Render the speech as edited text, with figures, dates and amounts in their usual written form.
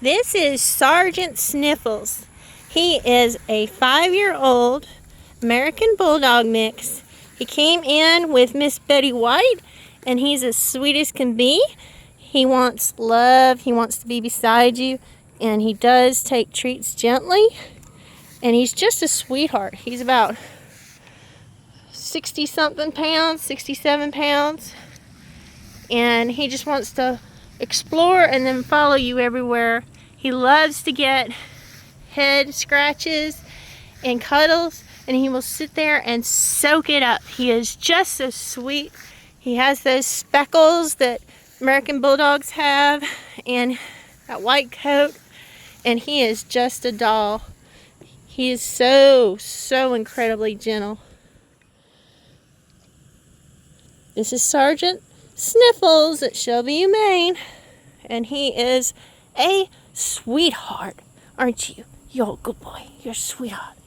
This is Sergeant Sniffles. He is a 5-year-old American Bulldog mix. He came in with Miss Betty White, and he's as sweet as can be. He wants love. He wants to be beside you, and he does take treats gently. And he's just a sweetheart. He's about 60-something pounds, 67 pounds. And he just wants to explore and then follow you everywhere. He loves to get head scratches and cuddles, and he will sit there and soak it up. He is just so sweet. He has those speckles that American Bulldogs have and that white coat, and he is just a doll. He is so incredibly gentle. This is Sergeant Sniffles at Shelby, Humane, and he is a sweetheart, aren't you? You're a good boy. You're a sweetheart.